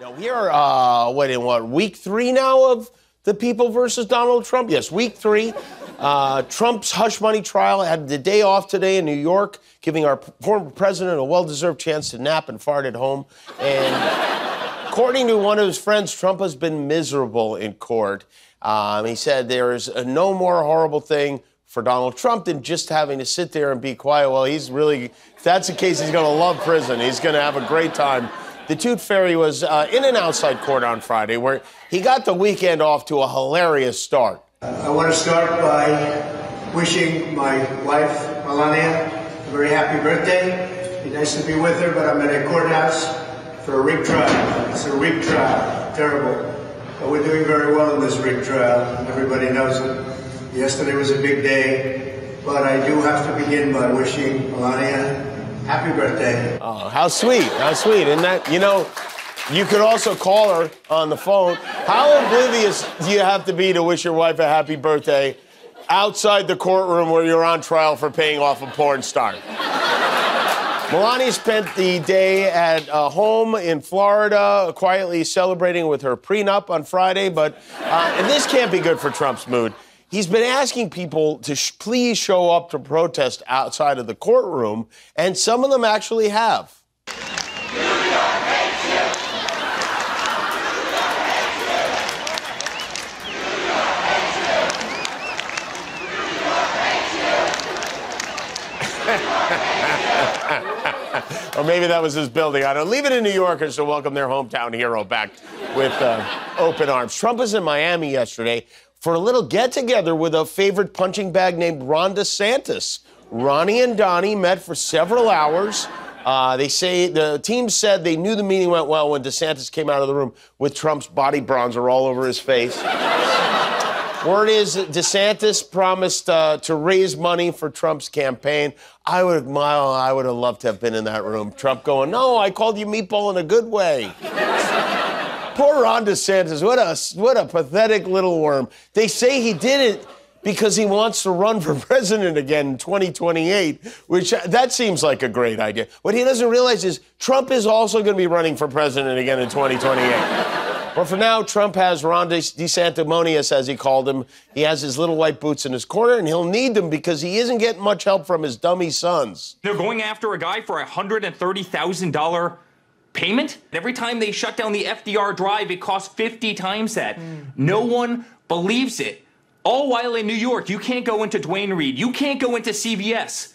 Now, we are, week 3 now of the People versus Donald Trump? Yes, week 3. Trump's hush money trial had the day off today in New York, giving our former president a well-deserved chance to nap and fart at home. And according to one of his friends, Trump has been miserable in court. He said there is no more horrible thing for Donald Trump than just having to sit there and be quiet. Well, he's really, if that's the case, he's going to love prison. He's going to have a great time. The Tooth Fairy was in an outside court on Friday where he got the weekend off to a hilarious start. I want to start by wishing my wife, Melania, a very happy birthday. Be nice to be with her, but I'm at a courthouse for a rig trial. It's a rig trial. Terrible. But we're doing very well in this rig trial. Everybody knows it. Yesterday was a big day, but I do have to begin by wishing Melania happy birthday. Oh, how sweet. How sweet. And that, you could also call her on the phone. How oblivious do you have to be to wish your wife a happy birthday outside the courtroom where you're on trial for paying off a porn star? Melania spent the day at home in Florida, quietly celebrating with her prenup on Friday, but and this can't be good for Trump's mood. He's been asking people to please show up to protest outside of the courtroom, and some of them actually have. Or maybe that was his building. I don't know. Leave it in New Yorkers to welcome their hometown hero back with open arms. Trump was in Miami yesterday for a little get-together with a favorite punching bag named Ron DeSantis. Ronnie and Donnie met for several hours. They say the team said they knew the meeting went well when DeSantis came out of the room with Trump's body bronzer all over his face. Word is that DeSantis promised to raise money for Trump's campaign. I would have loved to have been in that room. Trump going, "No, I called you meatball in a good way." Poor Ron DeSantis, what a pathetic little worm. They say he did it because he wants to run for president again in 2028, which that seems like a great idea. What he doesn't realize is Trump is also going to be running for president again in 2028. But for now, Trump has Ron DeSantimonious, as he called him. He has his little white boots in his corner, and he'll need them because he isn't getting much help from his dummy sons. They're going after a guy for a $130,000 payment? Every time they shut down the FDR drive, it costs 50 times that. No one believes it. All while in New York, you can't go into Duane Reade, you can't go into CVS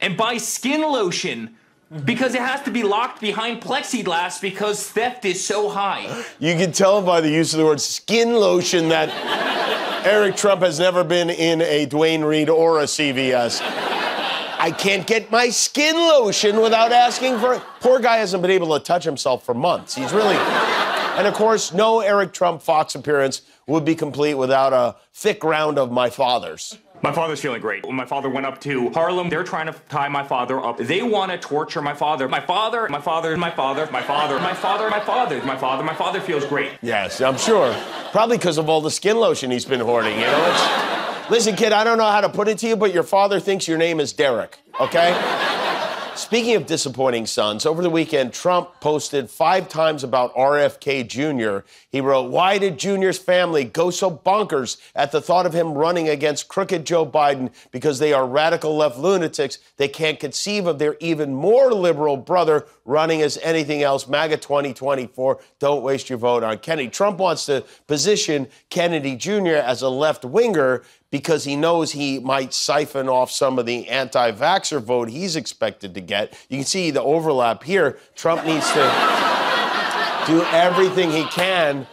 and buy skin lotion because it has to be locked behind plexiglass because theft is so high. You can tell by the use of the word skin lotion that Eric Trump has never been in a Duane Reade or a CVS. I can't get my skin lotion without asking for it. Poor guy hasn't been able to touch himself for months. He's really... And, of course, no Eric Trump Fox appearance would be complete without a thick round of my father's. My father's feeling great. When my father went up to Harlem, they're trying to tie my father up. They want to torture my father. My father feels great. Yes, I'm sure. Probably because of all the skin lotion he's been hoarding, Listen, kid, I don't know how to put it to you, but your father thinks your name is Derek, okay? Speaking of disappointing sons, over the weekend, Trump posted 5 times about RFK Jr. He wrote, "Why did Jr.'s family go so bonkers at the thought of him running against crooked Joe Biden? Because they are radical left lunatics. They can't conceive of their even more liberal brother running as anything else. MAGA 2024, don't waste your vote on Kennedy." Trump wants to position Kennedy Jr. as a left-winger because he knows he might siphon off some of the anti-vaxxer vote he's expected to get. You can see the overlap here. Trump needs to do everything he can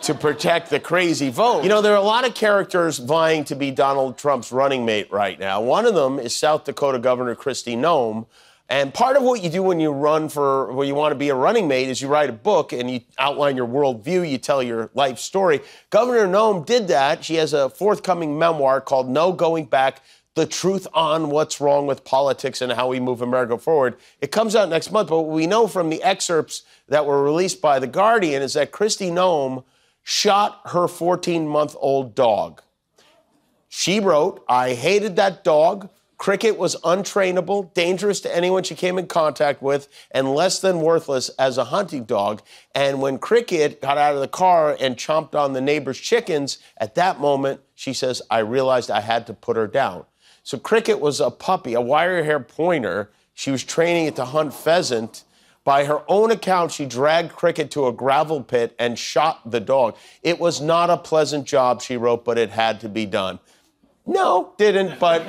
to protect the crazy vote. There are a lot of characters vying to be Donald Trump's running mate right now. One of them is South Dakota Governor Kristi Noem. And part of what you do when you want to be a running mate is you write a book and you outline your worldview, you tell your life story. Governor Noem did that. She has a forthcoming memoir called No Going Back, The Truth on What's Wrong with Politics and How We Move America Forward. It comes out next month, but what we know from the excerpts that were released by The Guardian is that Kristi Noem shot her 14-month-old dog. She wrote, "I hated that dog. Cricket was untrainable, dangerous to anyone she came in contact with, and less than worthless as a hunting dog. And when Cricket got out of the car and chomped on the neighbor's chickens, at that moment, she says, I realized I had to put her down. So Cricket was a puppy, a wire-hair pointer. She was training it to hunt pheasant. By her own account, she dragged Cricket to a gravel pit and shot the dog. It was not a pleasant job, she wrote, but it had to be done. No, didn't, but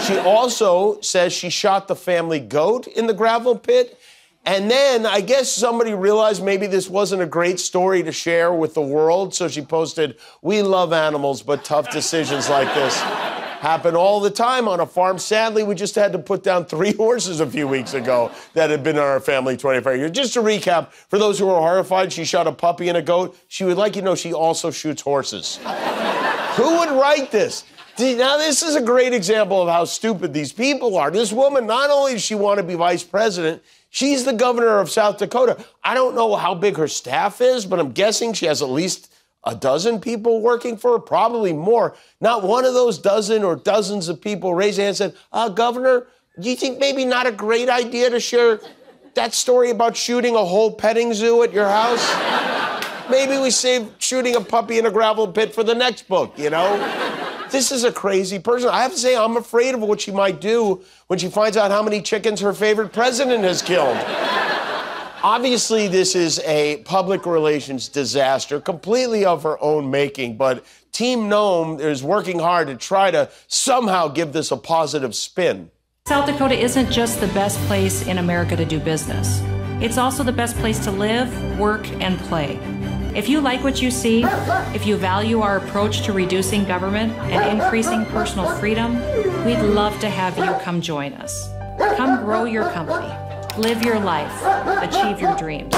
she also says she shot the family goat in the gravel pit. And then I guess somebody realized maybe this wasn't a great story to share with the world, so she posted, we love animals, but tough decisions like this happen all the time on a farm. Sadly, we just had to put down 3 horses a few weeks ago that had been in our family 25 years. Just to recap, for those who are horrified, she shot a puppy and a goat. She would like you to know she also shoots horses. Who would write this? Now, this is a great example of how stupid these people are. This woman, not only does she want to be vice president, she's the governor of South Dakota. I don't know how big her staff is, but I'm guessing she has at least a dozen people working for her, probably more. Not one of those dozen or dozens of people raised their hand and said, Governor, do you think maybe not a great idea to share that story about shooting a whole petting zoo at your house? Maybe we save shooting a puppy in a gravel pit for the next book, you know? This is a crazy person. I have to say, I'm afraid of what she might do when she finds out how many chickens her favorite president has killed. Obviously, this is a public relations disaster, completely of her own making, but Team Noem is working hard to try to somehow give this a positive spin. South Dakota isn't just the best place in America to do business. It's also the best place to live, work, and play. If you like what you see, if you value our approach to reducing government and increasing personal freedom, we'd love to have you come join us. Come grow your company, live your life, achieve your dreams.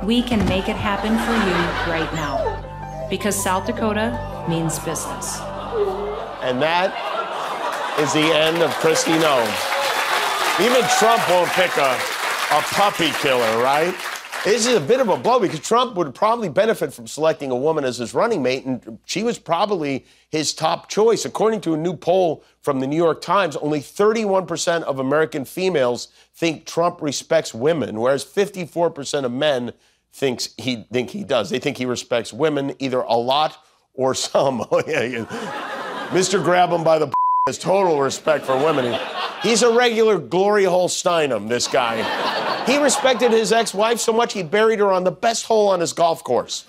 We can make it happen for you right now, because South Dakota means business. And that is the end of Kristi Noem. Even Trump won't pick a puppy killer, right? This is a bit of a blow because Trump would probably benefit from selecting a woman as his running mate, and she was probably his top choice. According to a new poll from the New York Times, only 31% of American females think Trump respects women, whereas 54% of men think he does. They think he respects women either a lot or some. Oh, yeah. Mr. Grab him by the has total respect for women. He's a regular Gloria Hole Steinem, this guy. He respected his ex-wife so much he buried her on the best hole on his golf course.